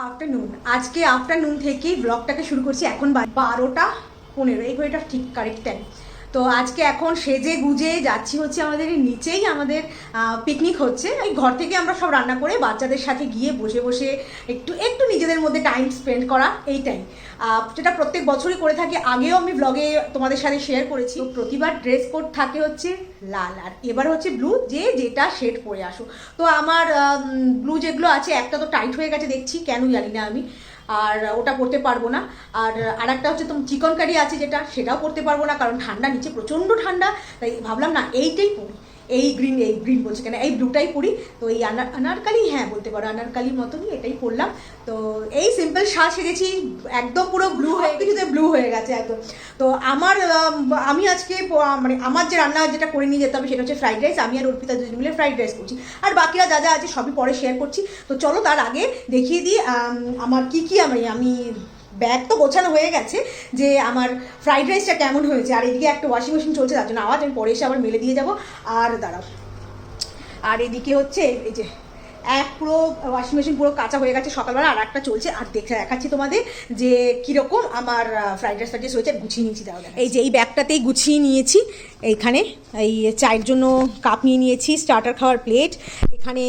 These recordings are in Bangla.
আফটারনুন আজকে আফটারনুন থেকেই ব্লগটাকে শুরু করছি। এখন 12:15 এই ঘড়িটা ঠিক কারেক্ট টাইম। তো আজকে এখন সেজে গুজে যাচ্ছি হচ্ছে আমাদের নিচেই আমাদের পিকনিক হচ্ছে। এই ঘর থেকে আমরা সব রান্না করে বাচ্চাদের সাথে গিয়ে বসে বসে একটু নিজেদের মধ্যে টাইম স্পেন্ড করা, এইটাই যেটা প্রত্যেক বছরই করে থাকি। আগেও আমি ব্লগে তোমাদের সাথে শেয়ার করেছি। প্রতিবার ড্রেস কোড থাকে হচ্ছে লাল, আর এবার হচ্ছে ব্লু, যেটা শেড পরে আসো। তো আমার ব্লু যেগুলো আছে একটা তো টাইট হয়ে গেছে দেখছি, কেন জানি না আমি, আর ওটা পরতে পারবো না। আর একটা হচ্ছে তোমার চিকন কারি আছে যেটা, সেটাও পরতে পারবো না কারণ ঠান্ডা, নিচে প্রচণ্ড ঠান্ডা। তাই ভাবলাম না এইটাই পরি, এই গ্রিন বলছে কেন, এই ব্লুটাই পরি। তো এই আনারকালি, হ্যাঁ বলতে পারো আনারকালির মতনই এটাই পরলাম। তো এই সিম্পল সাজ সেজেছি, একদম পুরো ব্লু হয়ে কিছুতে ব্লু হয়ে গেছে একদম। তো আমি আজকে মানে আমার যে রান্না যেটা করে নিয়ে যেতে হবে সেটা হচ্ছে ফ্রাইড রাইস। আমি আর অর্পিতা দুজন মিলে ফ্রাইড রাইস করছি, আর বাকিরা যা যা আছে সবই পরে শেয়ার করছি। তো চলো তার আগে দেখিয়ে দিই আমার কি আমি ব্যাগ তো গোছানো হয়ে গেছে, যে আমার ফ্রাইড রাইসটা কেমন হয়েছে। আর এদিকে একটা ওয়াশিং মেশিন চলছে, তার জন্য আওয়াজ, আমি পরে এসে আবার মেলে দিয়ে যাবো। আর দাঁড়াও, আর এদিকে হচ্ছে এই যে পুরো ওয়াশিং মেশিন পুরো কাঁচা হয়ে গেছে সকালবেলা, আর একটা চলছে। আর দেখাচ্ছি তোমাদের যে কীরকম আমার ফ্রাইড রাইস হয়েছে। গুছিয়ে নিয়েছি, তাহলে এই যে এই ব্যাগটাতেই গুছিয়ে নিয়েছি। এইখানে এই চায়ের জন্য কাপ নিয়ে নিয়েছি, স্টার্টার খাওয়ার প্লেট, এখানে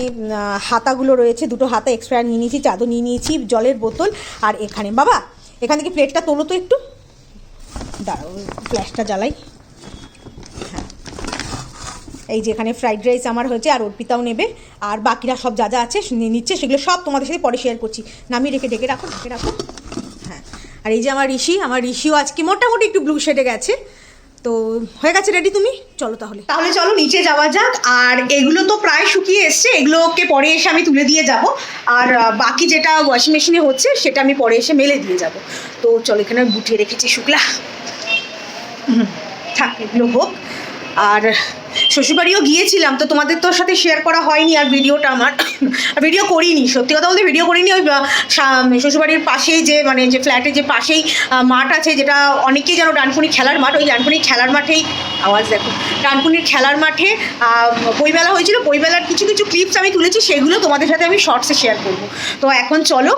হাতাগুলো রয়েছে, দুটো হাতা এক্সট্রা নিয়ে নিয়েছি, চাদর নিয়ে নিয়েছি, জলের বোতল। আর এখানে বাবা, এখান থেকে প্লেটটা তোলো তো একটু, দাঁড়াও ফ্ল্যাশটা জ্বালাই। এই যে এখানে ফ্রাইড রাইস আমার হয়েছে, আর অর্পিতাও নেবে, আর বাকিরা সব যা যা আছে নিচ্ছে, সেগুলো সব তোমাদের সাথে পরে শেয়ার করছি। নামিয়ে ঢেকে রাখো। হ্যাঁ, আর এই যে আমার ঋষিও আজকে মোটামুটি একটু ব্লু শেডে গেছে। তো হয়ে গেছে রেডি তুমি, চলো তাহলে চলো নিচে যাওয়া যাক। আর এগুলো তো প্রায় শুকিয়ে এসছে, এগুলোকে পরে এসে আমি তুলে দিয়ে যাব। আর বাকি যেটা ওয়াশিং মেশিনে হচ্ছে সেটা আমি পরে এসে মেলে দিয়ে যাব। তো চলো, এখানে গুটিয়ে রেখেছি শুকলা, থাক এগুলো হোক। আর শ্বশুরবাড়িও গিয়েছিলাম, তো তোমাদের তোর সাথে শেয়ার করা হয়নি, আর ভিডিও করিনি, সত্যি কথা বলতে ভিডিও করিনি। ওই শ্বশুরবাড়ির পাশেই যে ফ্ল্যাটের যে পাশেই মাঠ আছে, যেটা অনেকেই যেন ডানকুনি খেলার মাঠ, ওই ডানকুনি খেলার মাঠেই, আওয়াজ দেখো, ডানকুনির খেলার মাঠে বইমেলা হয়েছিল। বইমেলার কিছু ক্লিপস আমি তুলেছি, সেগুলো তোমাদের সাথে আমি শর্টসে শেয়ার করবো। তো এখন চলো,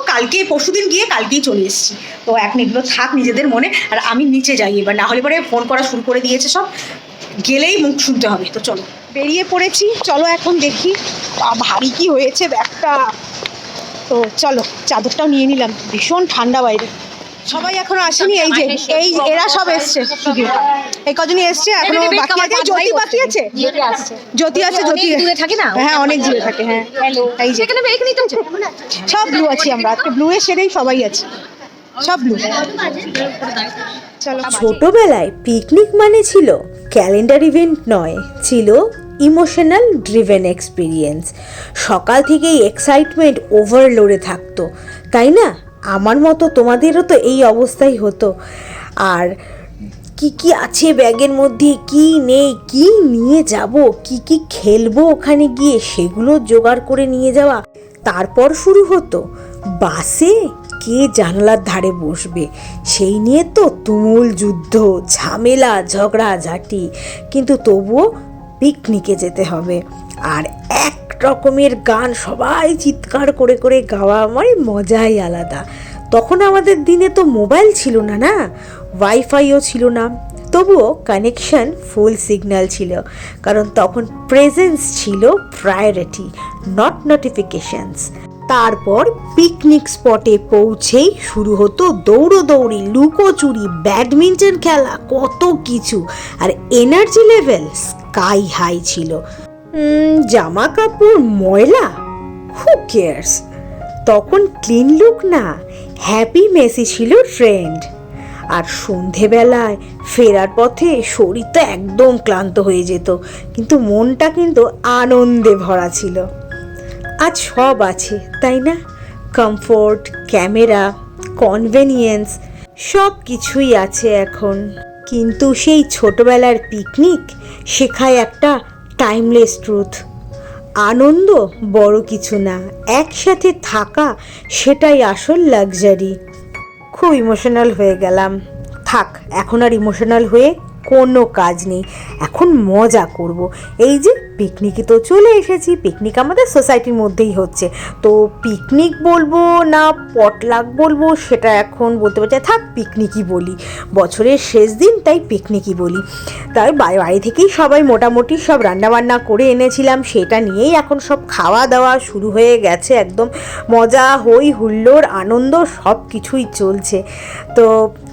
পরশুদিন গিয়ে কালকেই চলে এসেছি। তো এখন এগুলো থাক নিজেদের মনে, আর আমি নিচে যাই এবার, না হলে পরে ফোন করা শুরু করে দিয়েছে সব, গেলেই মুখ শুনতে হবে। তো চলো, বেরিয়ে পড়েছি, চলো এখন দেখি ভারী কি হয়েছে ব্যাগটা। তো চলো, চাদরটাও নিয়ে নিলাম, ভীষণ ঠান্ডা বাইরে। সবাই এখনো আসেনি, এরা সব এসছে, এই কজনই এসছে, এখনো বাকি আছে। জ্যোতি বাকি আছে, জ্যোতি থাকে না, হ্যাঁ অনেক দূরে থাকে, হ্যাঁ এই যে সব ব্লু আছি আমরা, ব্লু এর শেডেই সবাই আছে, সব ব্লু। ছোটবেলায় পিকনিক মানে ছিল ক্যালেন্ডার ইভেন্ট নয়, ছিল ইমোশনাল ড্রিভেন এক্সপিরিয়েন্স। সকাল থেকেই এক্সাইটমেন্ট ওভারলোডে থাকতো, তাই না? আমার মতো তোমাদেরও তো এই অবস্থাই হতো। আর কি আছে ব্যাগের মধ্যে, কি নেই, কি নিয়ে যাব, কি খেলবো ওখানে গিয়ে, সেগুলো জোগাড় করে নিয়ে যাওয়া। তারপর শুরু হতো বাসে কে জানলার ধারে বসবে, সেই নিয়ে তো তুমুল যুদ্ধ, ঝামেলা, ঝগড়াঝাটি। কিন্তু তবুও পিকনিকে যেতে হবে, আর এক রকমের গান সবাই চিৎকার করে করে গাওয়া, মানে মজাই আলাদা। তখন আমাদের দিনে তো মোবাইল ছিল না, ওয়াইফাইও ছিল না, তবুও কানেকশন ফুল সিগন্যাল ছিল, কারণ তখন প্রেজেন্স ছিল প্রায়োরিটি, নট নোটিফিকেশনস। তারপর পিকনিক স্পটে পৌঁছেই শুরু হতো দৌড়োদৌড়ি, লুকোচুরি, ব্যাডমিন্টন খেলা, কত কিছু। আর এনার্জি লেভেল স্কাই হাই ছিল। জামা কাপড় ময়লা, হু কেয়ার্স, তখন ক্লিন লুক না, হ্যাপি মেসি ছিল ট্রেন্ড। আর সন্ধেবেলায় ফেরার পথে শরীর তো একদম ক্লান্ত হয়ে যেত, কিন্তু মনটা কিন্তু আনন্দে ভরা ছিল। আজ সব আছে, তাই না? কমফোর্ট, ক্যামেরা, কনভেনিয়েন্স, সব কিছুই আছে এখন। কিন্তু সেই ছোটবেলার পিকনিক শেখায় একটা টাইমলেস ট্রুথ: আনন্দ বড় কিছু না, একসাথে থাকা সেটাই আসল লাক্সারি। খুব ইমোশনাল হয়ে গেলাম, থাক এখন আর ইমোশনাল হয়ে কোনো কাজ নেই, এখন মজা করব। এই যে পিকনিকে তো চলে এসেছি, পিকনিক আমাদের সোসাইটির মধ্যেই হচ্ছে, তো পিকনিক বলবো না পটলাক বলবো সেটা এখন বলতে পারছি না, থাক পিকনিকই বলি, বছরের শেষ দিন তাই পিকনিকই বলি। তাই বাড়ি থেকেই সবাই মোটামুটি সব রান্নাবান্না করে এনেছিলাম, সেটা নিয়েই এখন সব খাওয়া দাওয়া শুরু হয়ে গেছে, একদম মজা হই হুল্লোড় আনন্দ সব কিছুই চলছে। তো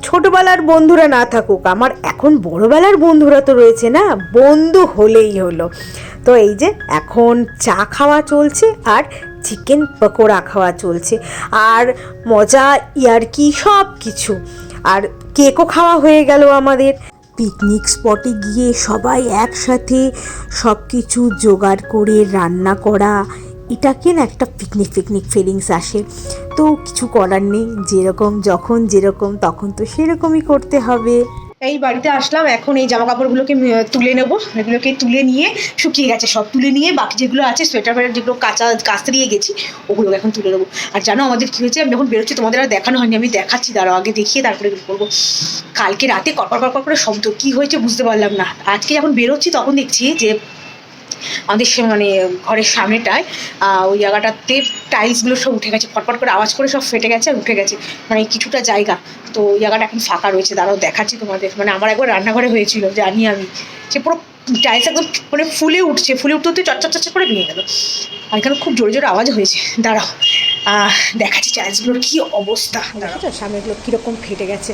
ছোটবেলার বন্ধুরা না থাকুক, আমার এখন বড়বেলার বন্ধুরা তো রয়েছে না, বন্ধু হলেই হলো। তো এই যে এখন চা খাওয়া চলছে আর চিকেন পকোড়া খাওয়া চলছে, আর মজা ইয়ার্কি সব কিছু, আর কেকও খাওয়া হয়ে গেল আমাদের। পিকনিক স্পটে গিয়ে সবাই একসাথে সব কিছু জোগাড় করে রান্না করা, এটাকে না একটা পিকনিক ফিলিংস আসে। তো কিছু করার নেই, যেরকম যখন যেরকম তখন তো সেরকমই করতে হবে। এই বাড়িতে আসলাম, এখন এই জামা কাপড়গুলোকে তুলে নেবো, এগুলোকে তুলে নিয়ে শুকিয়ে গেছে সব, তুলে নিয়ে বাকি যেগুলো আছে সোয়েটার ফেটার যেগুলো কাচতে গেছি ওগুলোকে এখন তুলে নেবো। আর জানো আমাদের কী হয়েছে, আমি যখন বেরোচ্ছি তোমাদের আর দেখানো হয়নি, আমি দেখাচ্ছি, দাঁড়াও আগে দেখিয়ে তারপরে এগুলো করবো। কালকে রাতে কড়কড় করে শব্দ কী হয়েছে বুঝতে পারলাম না, আজকে যখন বেরোচ্ছি তখন দেখছি যে আমাদের মানে ঘরের সামনেটায় ওই জায়গাটাতে টাইলসগুলো সব উঠে গেছে, ফটফট করে আওয়াজ করে সব ফেটে গেছে আর উঠে গেছে, মানে কিছুটা জায়গা। তো ওই জায়গাটা এখন ফাঁকা রয়েছে, দাঁড়াও দেখাচ্ছি তোমাদের। মানে আমার একবার রান্নাঘরে হয়েছিল, জানি আমি, সে পুরো টাইলস একদম মানে ফুলে উঠতে উঠতে চচ্চা করে ভেঙে গেল, আর এখানে খুব জোরে জোরে আওয়াজ হয়েছে। দাঁড়াও দেখাচ্ছি টাইলসগুলোর কী অবস্থা। দাঁড়াও, সামনেগুলো কীরকম ফেটে গেছে,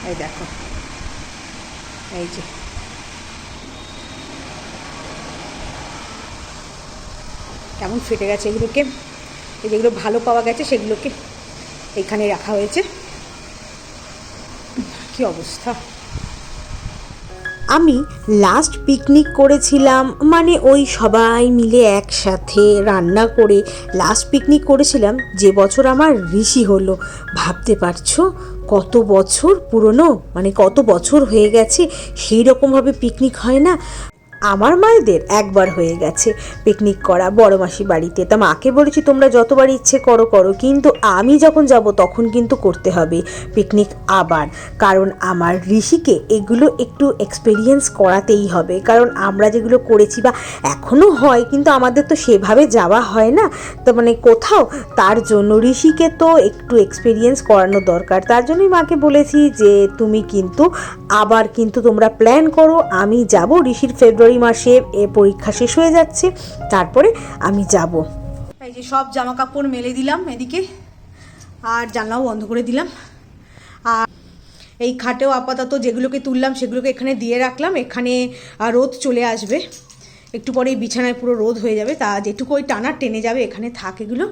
এই দেখো, এই যে কেমন ফেটে গেছে। এগুলোকে এই যেগুলো ভালো পাওয়া গেছে সেগুলোকে এইখানে রাখা হয়েছে, কি অবস্থা। আমি লাস্ট পিকনিক করেছিলাম, মানে ওই সবাই মিলে একসাথে রান্না করে লাস্ট পিকনিক করেছিলাম যে বছর আমার ঋষি হলো। ভাবতে পারছো কত বছর পুরনো, মানে কত বছর হয়ে গেছে, সেই রকমভাবে পিকনিক হয় না। আমার মায়েদের একবার হয়ে গেছে পিকনিক করা বড় মাসি বাড়িতে, তা মাকে বলেছি তোমরা যতবার ইচ্ছে করো, কিন্তু আমি যখন যাব তখন কিন্তু করতে হবে পিকনিক আবার, কারণ আমার ঋষিকে এগুলো একটু এক্সপিরিয়েন্স করাতেই হবে, কারণ আমরা যেগুলো করেছি বা এখনও হয় কিন্তু আমাদের তো সেভাবে যাওয়া হয় না, তো মানে কোথাও, তার জন্য ঋষিকে তো একটু এক্সপিরিয়েন্স করানো দরকার। তার জন্যই মাকে বলেছি যে তুমি কিন্তু আবার কিন্তু তোমরা প্ল্যান করো, আমি যাব। ঋষির ফেব্রুয়ারি মাসে পরীক্ষা শেষ হয়ে যাচ্ছে, তারপরে আমি যাব। এই যে সব জামা কাপড় মেলে দিলাম এদিকে, আর জানলাও বন্ধ করে দিলাম, আর এই খাটেও আপাতত যেগুলোকে তুললাম সেগুলোকে এখানে দিয়ে রাখলাম, এখানে রোদ চলে আসবে একটু পরে, এই বিছানায় পুরো রোদ হয়ে যাবে, তা যেটুকু ওই টানা টেনে যাবে এখানে থাক এগুলো।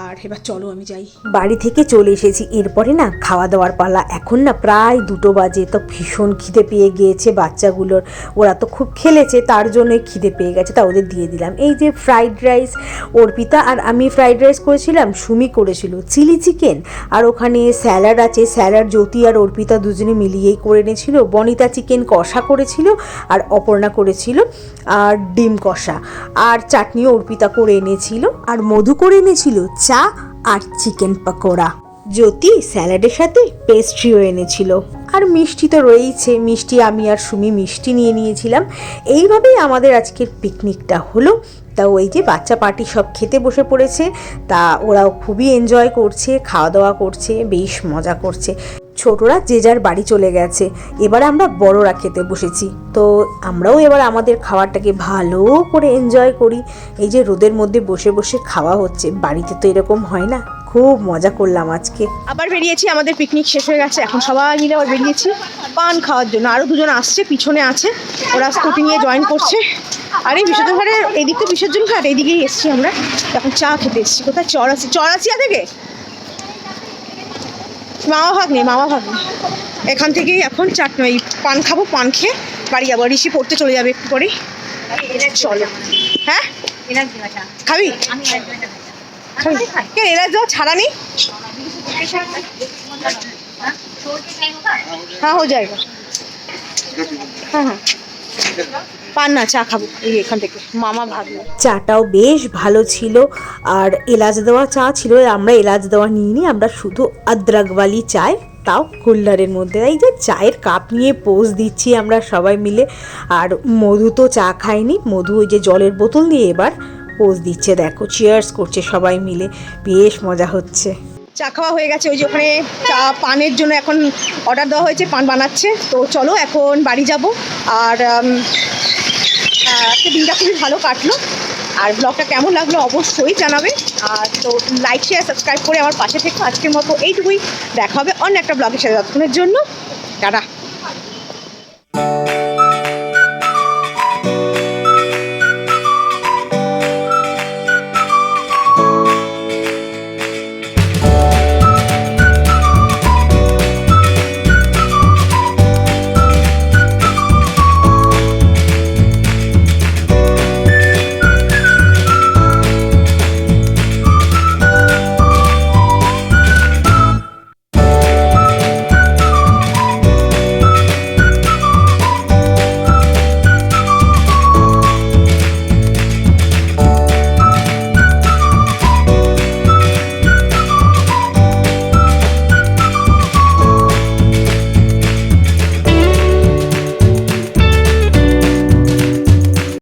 আর এবার চলো আমি যাই। বাড়ি থেকে চলে এসেছি, এরপরে না খাওয়া দাওয়ার পালা। এখন না প্রায় 2টো বাজে, তো ভীষণ খিদে পেয়ে গিয়েছে বাচ্চাগুলোর, ওরা তো খুব খেলেছে তার জন্যই খিদে পেয়ে গেছে, তা ওদের দিয়ে দিলাম। এই যে ফ্রাইড রাইস, অর্পিতা আর আমি ফ্রাইড রাইস করেছিলাম, সুমি করেছিল চিলি চিকেন, আর ওখানে স্যালাড আছে, স্যালাড জ্যোতি আর অর্পিতা দুজনে মিলিয়েই করে এনেছিল। বনিতা চিকেন কষা করেছিল আর অপর্ণা করেছিল আর ডিম কষা, আর চাটনিও অর্পিতা করে এনেছিল, আর মধু করে এনেছিল চা আর চিকেন পকোড়া। জ্যোতি স্যালাডের সাথে পেস্ট্রিও এনেছিল, আর মিষ্টি তো রয়েইছে, মিষ্টি আমি আর সুমি মিষ্টি নিয়ে নিয়েছিলাম। এইভাবেই আমাদের আজকের পিকনিকটা হলো। তা ওই যে বাচ্চা পার্টি সব খেতে বসে পড়েছে, তা ওরাও খুবই এনজয় করছে, খাওয়া দাওয়া করছে, বেশ মজা করছে। ছোটরা যে যার বাড়ি চলে গেছে, এবার আমরা বড়রা খেতে বসেছি, তো আমরাও এবার আমাদের খাবারটাকে ভালো করে এনজয় করি। এই যে রোদের মধ্যে বসে বসে খাওয়া হচ্ছে, বাড়িতে তো এরকম হয় না, খুব মজা করলাম আজকে। আবার বেরিয়েছি, আমাদের পিকনিক শেষ হয়ে গেছে, এখন সবাই মিলে আবার বেরিয়েছি পান খাওয়ার জন্য। আরও দুজন আসছে, পিছনে আছে, ওরা স্কুটি নিয়ে জয়েন করছে। আর এই বিসর্জন ঘাটের এইদিক তো বিসর্জন ঘাট, এইদিকেই এসছি আমরা, এখন চা খেতে এসছি। কোথায় চড়াচিয়া থেকে মামা ভাগ্নে এখান থেকেই এখন এই পান খাবো, পান খেয়ে বাড়ি যাবো। ঋষি পড়তে চলে যাবে একটু পরেই। চলো। হ্যাঁ খাবি? কেন এলাচ দেওয়া ছাড়া নেই? হ্যাঁ হো যায়গা। হ্যাঁ পান না, চা খাবো এই এখান থেকে মামা ভাগ্নে। চাটাও বেশ ভালো ছিল, আর এলাচ দেওয়া চা ছিল, আমরা এলাচ দেওয়া নিইনি, আমরা শুধু আদ্রকওয়ালি চায় তাও কুল্লারের মধ্যে। এই যে চায়ের কাপ নিয়ে পোজ দিচ্ছি আমরা সবাই মিলে। আর মধু তো চা খায়নি, মধু ওই যে জলের বোতল নিয়ে এবার পোজ দিচ্ছে, দেখো চিয়ার্স করছে সবাই মিলে, বেশ মজা হচ্ছে। চা খাওয়া হয়ে গেছে, ওই যে ওখানে চা পানের জন্য এখন অর্ডার দেওয়া হয়েছে, পান বানাচ্ছে। তো চলো এখন বাড়ি যাব। আর আজকে দিনটা খুবই ভালো কাটলো। আর ব্লগটা কেমন লাগলো অবশ্যই জানাবে। আর তো লাইক শেয়ার সাবস্ক্রাইব করে আমার পাশে থেকে আজকের মতো এইটুকুই। দেখা হবে অন্য একটা ব্লগের সাথে, ততক্ষণের জন্য টাটা।